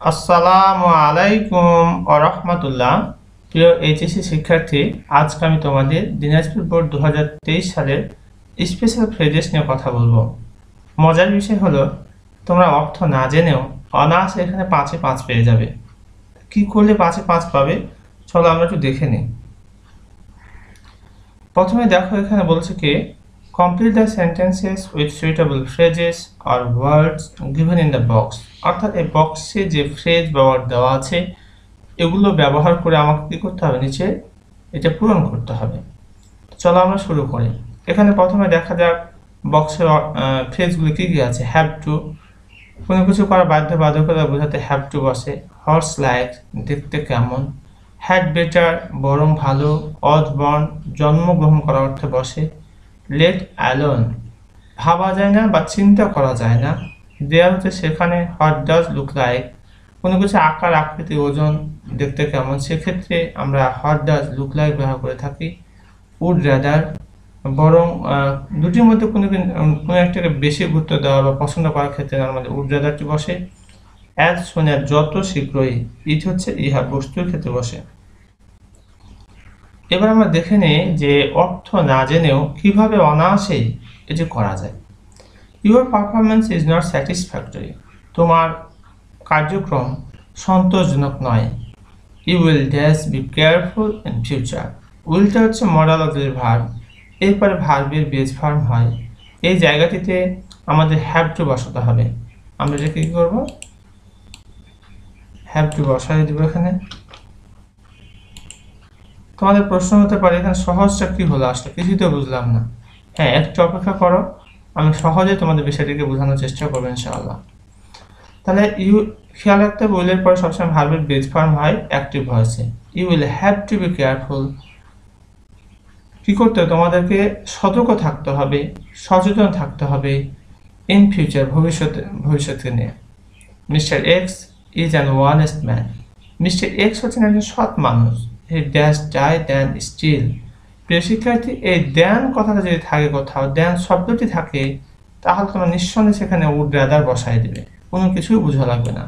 আসসালামু আলাইকুম ওয়া রাহমাতুল্লাহ। প্রিয় এইচএসসি শিক্ষার্থী, আজকে আমি তোমাদের দিনাজপুর বোর্ড 2023 সালের স্পেশাল ফ্রেজেস নিয়ে কথা বলবো। মজার বিষয় হলো, তোমরা অর্থ না জেনেও অনায়াসে এখানে 5-এ 5 পেয়ে যাবে। কি করলে 5-এ 5 পাবে, চলো আমরা একটু দেখে নিই। প্রথমে দেখো, এখানে বলছে কি, complete the sentences with suitable phrases or words given in the box. অর্থাৎ এই বক্সে যে ফ্রেজ বা ওয়ার্ড দেওয়া আছে এগুলো ব্যবহার করে আমাকে কী করতে হবে, নিচে এটা পূরণ করতে হবে। চলো আমরা শুরু করি। এখানে প্রথমে দেখা যাক বক্সের ফ্রেজগুলো কী কী আছে। হ্যাভ টু, কোনো কিছু করা বাধ্যবাধকতা বোঝাতে হ্যাভ টু বসে। হর্স লাইক, দেখতে কেমন। হ্যাড বেটার, বরং ভালো। অজ বর্ন, জন্মগ্রহণ করা অর্থে বসে। লেট অ্যালোন, ভাবা যায় না বা চিন্তা করা যায় না। দেয়াল হচ্ছে সেখানে। হোয়াট ডাজ লুক লাইক, কোনো কিছু আকার আকৃতি ওজন দেখতে কেমন, সেক্ষেত্রে আমরা হোয়াট ডাজ লুক লাইক ব্যবহার করে থাকি। উড রাদার, বরং দুটির মধ্যে কোনো একটাকে বেশি গুরুত্ব দেওয়া বা পছন্দ করার ক্ষেত্রে নর্মালি উড রাদারটি বসে। অ্যাজ সুন অ্যাজ, যত শীঘ্রই। ইট হচ্ছে ইহা, বস্তুর ক্ষেত্রে বসে। এবার আমরা দেখে নিই যে অর্থ না জেনেও কিভাবে অনায়াসেই এটি করা যায়। Your performance is not satisfactory, তোমার কার্যক্রম সন্তোষজনক নয়। You will dash be careful in future. উইলটা হচ্ছে মডাল অফ দ্য ভার্ব, এরপরে ভার্বের বেস ফর্ম হয়। এই জায়গাটিতে আমাদের হ্যাভ টু বসাতে হবে। আমরা এটাকে কী করবো, হ্যাভ টু বসাই দেবো এখানে। তোমাদের প্রশ্ন হতে পারে এখানে সহজটা কি হলো, আসলে কিছুই তো বুঝলাম না। হ্যাঁ, একটু অপেক্ষা করো, আমি সহজে তোমাদের বিষয়টিকে বোঝানোর চেষ্টা করবো ইনশাআল্লাহ। তাহলে ইউ, খেয়াল রাখতে হবে উইলের পরে সবসময় ভার্বের বেস ফর্ম হয় অ্যাক্টিভ ভয়েসে। You will have to be careful, কি করতে হবে, তোমাদেরকে সতর্ক থাকতে হবে, সচেতন থাকতে হবে। ইন ফিউচার, ভবিষ্যতে নিয়ে। Mister X is an honest man. Mister X হচ্ছেন একজন সৎ মানুষ। He dash die than steal. প্রিয় শিক্ষার্থী, এই দ্যান কথাটা যদি থাকে কোথাও, দ্যান শব্দটি থাকে, তাহলে তোমরা নিঃসন্দেহে সেখানে উড রাদার বসাই দেবে, কোনো কিছুই বোঝা লাগবে না।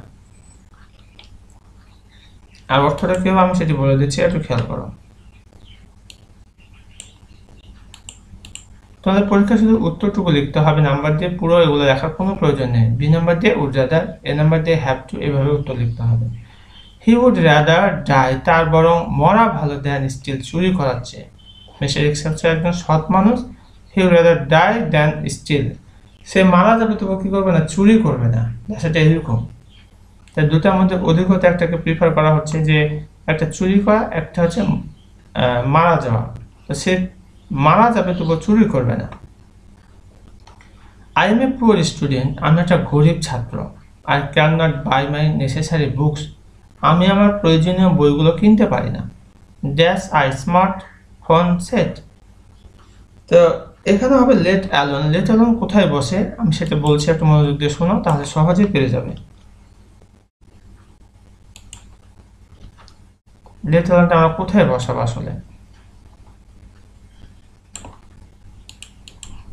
আর অর্থটা কি হবে আমি সেটি বলে দিচ্ছি, একটু খেয়াল করো। তোমাদের পরীক্ষা শুধু উত্তরটুকু লিখতে হবে নাম্বার দিয়ে, পুরো এগুলো লেখার কোনো প্রয়োজন নেই। বি নাম্বার দিয়ে উড রাদার, এ নাম্বার দিয়ে হ্যাভ টু, এভাবে উত্তর লিখতে হবে। হি উড রাদার ডাই, তার বরং মরা ভালো দ্যান স্টিল, চুরি করার চেয়ে। মিস্টার এক্স হচ্ছে একজন সৎ মানুষ। He would rather die than steal, সে মারা যাবে তবু কি করবে না, চুরি করবে না। সেটা এরকম। তাই দুটার মধ্যে অধিকতা একটাকে প্রিফার করা হচ্ছে, যে একটা চুরি করা, একটা হচ্ছে মারা যাওয়া। তো সে মারা যাবে তবু চুরি করবে না। I am a poor student, আমি একটা গরিব ছাত্র। I can not buy my necessary books, আমি আমার প্রয়োজনীয় বইগুলো কিনতে পারি না। Dash I smart phone set, তো এখানে হবে লেট অ্যালোন। লেট অ্যালোন কোথায় বসে আমি সেটা বলছি, একটু মনোযোগ দিয়ে শোনো, তাহলে সহজেই পেরে যাবে। লেট অ্যালোনটা আমরা কোথায় বসাবো আসলে।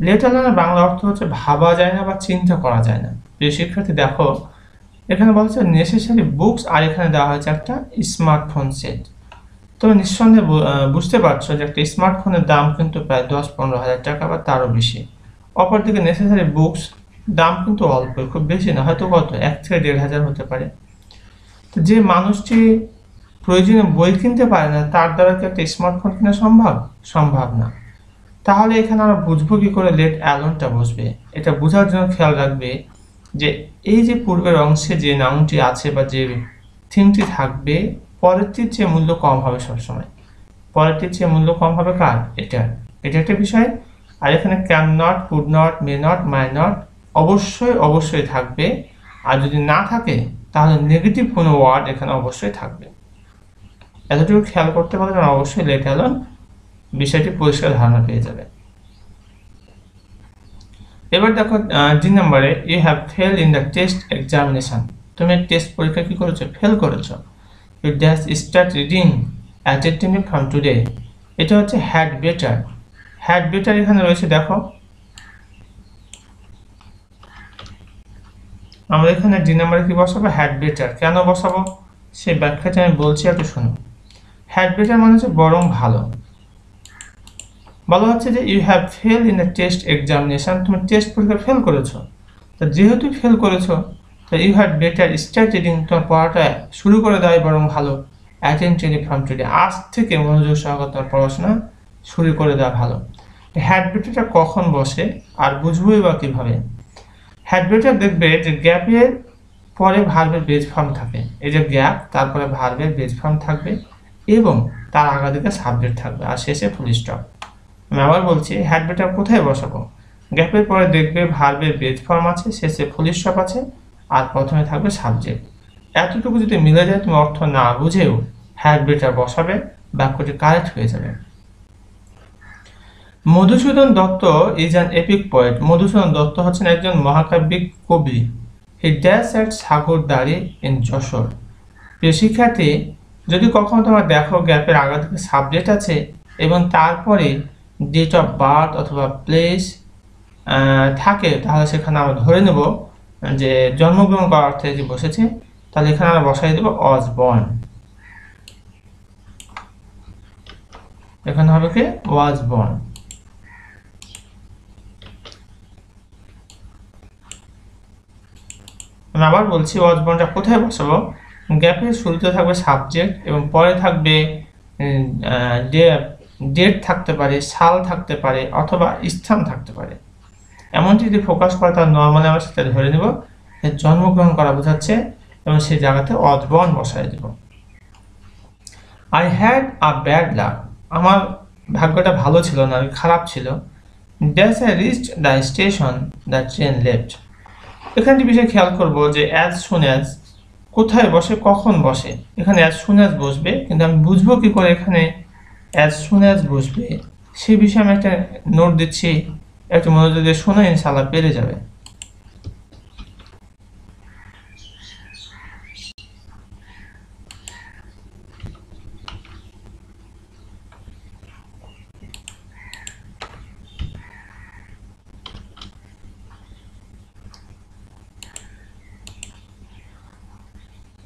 লেট অ্যালোনের বাংলা অর্থ হচ্ছে ভাবা যায় না বা চিন্তা করা যায় না। প্রিয় শিক্ষার্থী দেখো, এখানে বলছে নেসেসারি বুকস, আর এখানে দেওয়া হয়েছে একটা স্মার্টফোন সেট। তবে নিঃসন্দেহে বুঝতে পারছো যে একটা স্মার্টফোনের দাম কিন্তু প্রায় 10-15 হাজার টাকা বা তারও বেশি। অপরদিকে নেসেসারি বুকস দাম কিন্তু অল্প, খুব বেশি না, হয়তো কত 1 থেকে 1,500 হতে পারে। তো যে মানুষটি প্রয়োজনীয় বই কিনতে পারে না, তার দ্বারা কি একটা স্মার্টফোন কেনা সম্ভব? সম্ভব না। তাহলে এখানে আমরা বুঝবো কি করে লেট অ্যালোনটা বসবে। এটা বোঝার জন্য খেয়াল রাখবে যে এই যে পূর্বের অংশে যে নাউনটি আছে বা যে থিমটি থাকবে, পরেরটির চেয়ে মূল্য কম হবে সবসময়। পরেরটির চেয়ে মূল্য কম হবে কার? এটা একটা বিষয়। আর এখানে can not, could not, may not, my not অবশ্যই থাকবে। আর যদি না থাকে তাহলে নেগেটিভ কোনো ওয়ার্ড এখানে অবশ্যই থাকবে। এতটুকু খেয়াল করতে পারলে অবশ্যই লেট অ্যালোন বিষয়টি পরিষ্কার ধারণা পেয়ে যাবে। এবার দেখো 2 নম্বরে, you have fail in the test examination, তুমি টেস্ট পরীক্ষা কি করেছো? ফেল করেছো। You dash start reading attentively from today, এটা হচ্ছে হ্যাড বেটার। হ্যাড বেটার এখানে রয়েছে, দেখো আমরা এখানে ডি নাম্বারে কি বসাবো, হ্যাড বেটার। কেন বসাবো সেই ব্যাখ্যাটা আমি বলছি, একটু শুনুন। হ্যাড বেটার মানে হচ্ছে বরং ভালো। বলা হচ্ছে যে you have fail in the test examination, তুমি টেস্ট পরীক্ষা ফেল করেছো। তো যেহেতু ফেল করেছো, তো you had better start reading, তোমার পড়াটা শুরু করে দেওয়াই বরং ভালো। অ্যাটেন্টিভলি ফ্রম টুডে, আজ থেকে মনোযোগ সহকারে তোমার পড়াশোনা শুরু করে দেওয়া ভালো। হ্যাড বেটারটা কখন বসে আর বুঝবোই বা কীভাবে? হ্যাড বেটার দেখবে যে গ্যাপের পরে ভার্বের বেজ ফর্ম থাকে, এই যে গ্যাপ, তারপরে ভার্বের বেজ ফর্ম থাকবে এবং তার আগা দিকে সাবজেক্ট থাকবে আর শেষে ফুল স্টপ। আমি আবার বলছি, হ্যাড বেটার কোথায় বসাবো? গ্যাপের পরে দেখবে ভার্বের বেজ ফর্ম আছে, শেষে ফুল স্টপ আছে আর প্রথমে থাকবে সাবজেক্ট। এতটুকু যদি মিলে যায়, তুমি অর্থ না বুঝেও হ্যাড বেটার বসাবে, বাক্যটি কারেক্ট হয়ে যাবে। Madhusudan Dutta is an epic poet. Madhusudan Dutta হচ্ছেন একজন মহাকাব্যিক কবি। He dash at Sagardari in Jessore. প্রিয় শিক্ষার্থী, যদি কখনো তোমার দেখো গ্যাপের আগা থেকে সাবজেক্ট আছে এবং তারপরে ডেট অফ বার্থ অথবা প্লেস থাকে, তাহলে সেখানে আমরা ধরে নেব যে জন্মগ্রহণ করার অর্থে যে বসেছে, তাহলে এখানে আমরা বসাই দেবো ওয়াজ বর্ন। এখানে হবে কি ওয়াজ বর্ন। আমি আবার বলছি, ওয়াজ বর্নটা কোথায় বসাবো? গ্যাপের শুরুতে থাকবে সাবজেক্ট এবং পরে থাকবে ডেট থাকতে পারে, সাল থাকতে পারে অথবা স্থান থাকতে পারে। এমনটি যদি ফোকাস করে, তার নর্মালি আমরা সেটা ধরে নেব যে জন্মগ্রহণ করা বোঝাচ্ছে এবং সেই জায়গাতে ওয়াজ বর্ন বসাই দেব। I had a bad luck, আমার ভাগ্যটা ভালো ছিল না, খারাপ ছিল। Dash I reached the station the train left. এখানে বিষয়ে খেয়াল করব যে অ্যাজ সুন অ্যাজ কোথায় বসে, কখন বসে। এখানে অ্যাজ সুন অ্যাজ বসবে, কিন্তু আমি বুঝবো কি করে এখানে অ্যাজ সুন অ্যাজ বসবে, সেই বিষয়ে আমি একটা নোট দিচ্ছি, একটু মনোযোগ দিয়ে শোনো, ইনশাআল্লাহ পেরে যাবে।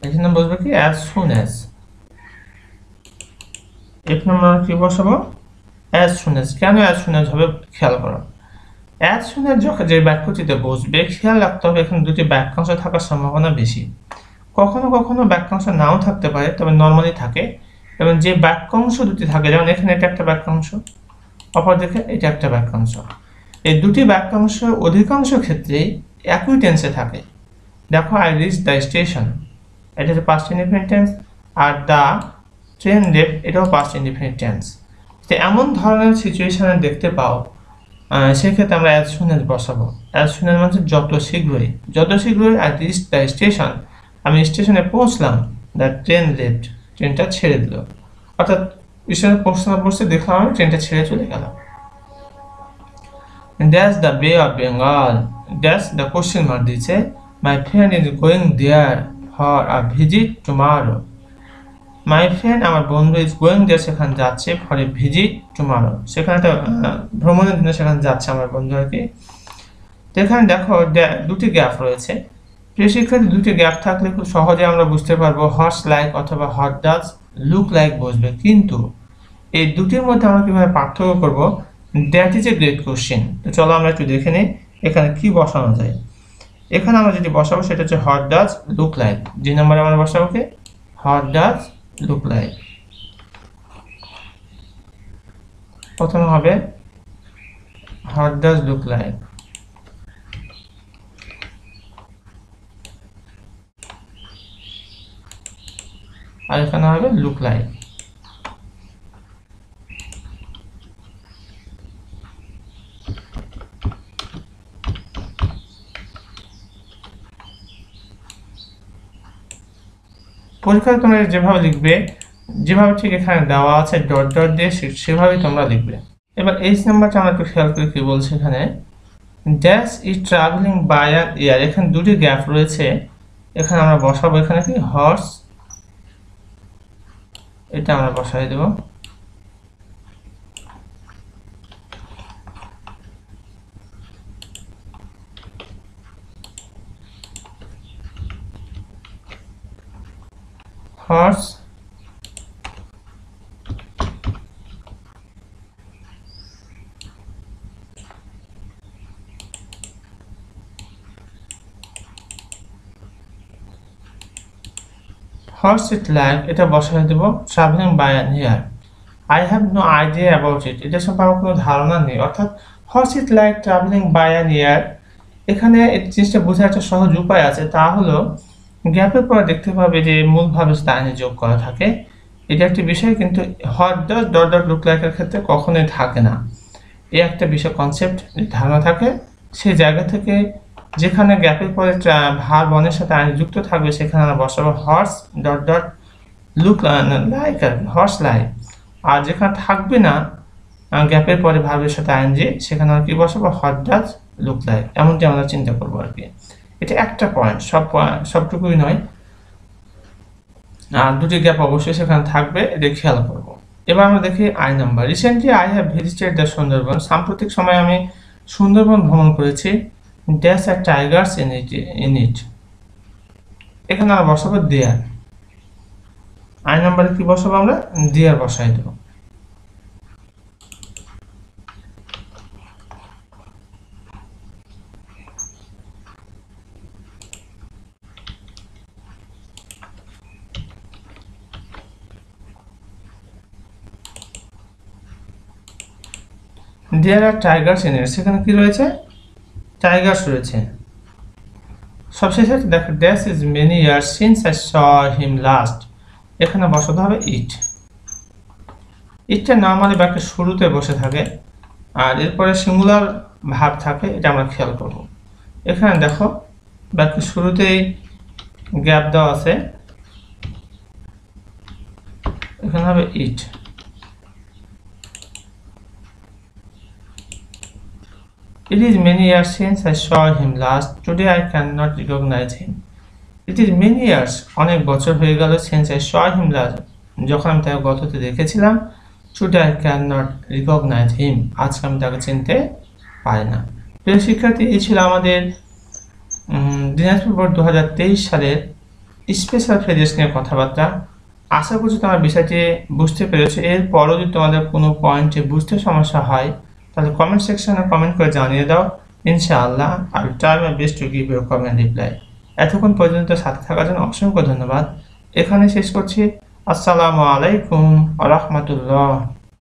এখানে বসবে কি অ্যাজ সুন অ্যাজ। এক নম্বর কি বসাবো, অ্যাজ সুন অ্যাজ। কেন অ্যাজ সুন অ্যাজ হবে খেয়াল করো। অ্যাজ সুন অ্যাজ যখন যে বাক্যটিতে বসবে, খেয়াল রাখতে হবে এখানে দুটি বাক্যাংশ থাকার সম্ভাবনা বেশি। কখনো কখনো বাক্যাংশ নাও থাকতে পারে, তবে নর্মালি থাকে। এবং যে বাক্যাংশ দুটি থাকে, যেমন এখানে এটা একটা বাক্যাংশ, অপরদিকে এটা একটা বাক্যাংশ, এই দুটি বাক্যাংশ অধিকাংশ ক্ষেত্রেই একই টেন্সে থাকে। দেখো, আই রিচ দ্য স্টেশন, এটা হচ্ছে past indefinite tense, are the train left, এটাও পাস্ট ইনডিফিনিট টেন্স। তো এমন ধরনের সিচুয়েশনে দেখতে পাও, সেক্ষেত্রে আমরা অ্যাজ সুন অ্যাজ বসাবো। অ্যাজ সুন অ্যাজ মানে যত শীঘ্রই, যত শীঘ্রই। আই রিচ দ্য স্টেশন, আমি স্টেশনে পৌঁছলাম। দ্য ট্রেন লেফট, ট্রেনটা ছেড়ে দিল। অর্থাৎ স্টেশনে পৌঁছতে দেখলাম আমি ট্রেনটা ছেড়ে চলে গেল। That's the bay of Bengal, that's the question mark দিয়েছে। My friend is going there for a visit tomorrow. My friend, আমার বন্ধু, ইজ গোয়িং দেয়ার, সেখানে যাচ্ছে, ফর এ ভিজিট টুমারো, সেখানে একটা ভ্রমণের জন্য সেখানে যাচ্ছে আমার বন্ধু আর কি। তো এখানে দেখো দুটি গ্যাপ রয়েছে। প্রিয় শিক্ষার্থী, দুটি গ্যাপ থাকলে খুব সহজে আমরা বুঝতে পারবো হর্স লাইক অথবা হট ডাজ লুক লাইক বসবে, কিন্তু এই দুটির মধ্যে আমরা কিভাবে পার্থক্য করব, that is a great question. তো চলো আমরা একটু দেখে নিই এখানে কি বসানো যায়। এখানে আমরা যেটি বসাবো সেটা হচ্ছে হট ডাজ লুক লাইক। যে নম্বরে আমরা বসাবো কি হট ডাজ লুক লাইক। প্রথমে হবে হট ডাজ লুক লাইক, আর এখানে হবে লুক লাইক। পরীক্ষায় তোমরা যেভাবে লিখবে, যেভাবে ঠিক এখানে দেওয়া আছে ডট ডট দিয়ে, সেভাবেই তোমরা লিখবে। এবার এইচ নাম্বারটা আমরা একটু খেয়াল করে কি বলছে এখানে, dash is travelling by an air. এখানে দুটি গ্যাপ রয়েছে, এখানে আমরা বসাবো এখানে কি হর্স, এটা আমরা বসাই দেব। হর্স হর্স ইট লাইক, এটা বসায় দেব travelling by an air. I have no idea about it, এটা সম্পর্কে আমার কোনো ধারণা নেই। অর্থাৎ horse it like travelling by an air, এখানে এই জিনিসটা বোঝার একটা সহজ উপায় আছে, তা হলো গ্যাপের পরে দেখতে পাবে যে মূল ভাবে স্থানে যোগ করা থাকে। এটা একটি বিষয়, কিন্তু what does dot dot look লাইকের ক্ষেত্রে কখনোই থাকে না। এই একটা বিষয় কনসেপ্ট ধারণা থাকে, সেই জায়গা থেকে যেখানে গ্যাপের পরে ভার বনের সাথে আইন যুক্ত থাকবে সেখানে আমরা বসাবো horse dot dot look like, horse like. আর যেখানে থাকবে না গ্যাপের পরে ভার্বের সাথে আইএনজি, সেখানে আমরা কি বসাবো হোয়াট ডাজ লুক লাইক, এমনটি আমরা চিন্তা করবো আর কি। এটা একটা পয়েন্ট, সবটুকুই নয়, আর দুটি গ্যাপ অবশ্যই সেখানে থাকবে, এটা খেয়াল করবো। এবার আমরা দেখি আই নাম্বার। Recently I have visited the Sundarban, সাম্প্রতিক সময়ে আমি সুন্দরবন ভ্রমণ করেছি। Dash are tigers in it, এখানে আমরা বসাবো দেয়ার। আই নাম্বারে কি বসাবো আমরা, দেয়ার বসাই দেবো। দেয়ার আর টাইগার্স ইন ইট, সেখানে কি রয়েছে, টাইগার্স রয়েছে। সবশেষে দেখো dash is many years since I saw him last, এখানে বসাতে হবে ইট। ইটটা নর্মালি বাক্যের শুরুতে বসে থাকে, আর এরপরে সিঙ্গুলার ভাব থাকে, এটা আমরা খেয়াল করব। এখানে দেখো বাক্যের শুরুতেই গ্যাপ দেওয়া আছে, এখানে হবে ইট। It is many years since I saw him last. Today I cannot recognize him. It is many years, অনেক বছর হয়ে গেল, since I saw him last, যখন আমি তাকে গততে দেখেছিলাম। Today I cannot recognize him, আজকে আমি তাকে চিনতে পারি না। প্রিয় শিক্ষার্থী, এই ছিল আমাদের দিনাজপুর বোর্ড 2023 সালের স্পেশাল ফ্রেজেস নিয়ে কথাবার্তা। আশা করছি তোমার বিষয়টি বুঝতে পেরেছো। এরপরও যদি তোমাদের কোনো পয়েন্টে বুঝতে সমস্যা হয় তাহলে কমেন্ট সেকশনে কমেন্ট করে জানিয়ে দাও। ইনশাআল্লাহ I will try my best to give you comment reply. এতক্ষণ পর্যন্ত সাথে থাকার জন্য অসংখ্য ধন্যবাদ। এখানে শেষ করছি। আসসালামু আলাইকুম ওয়া রাহমাতুল্লাহ।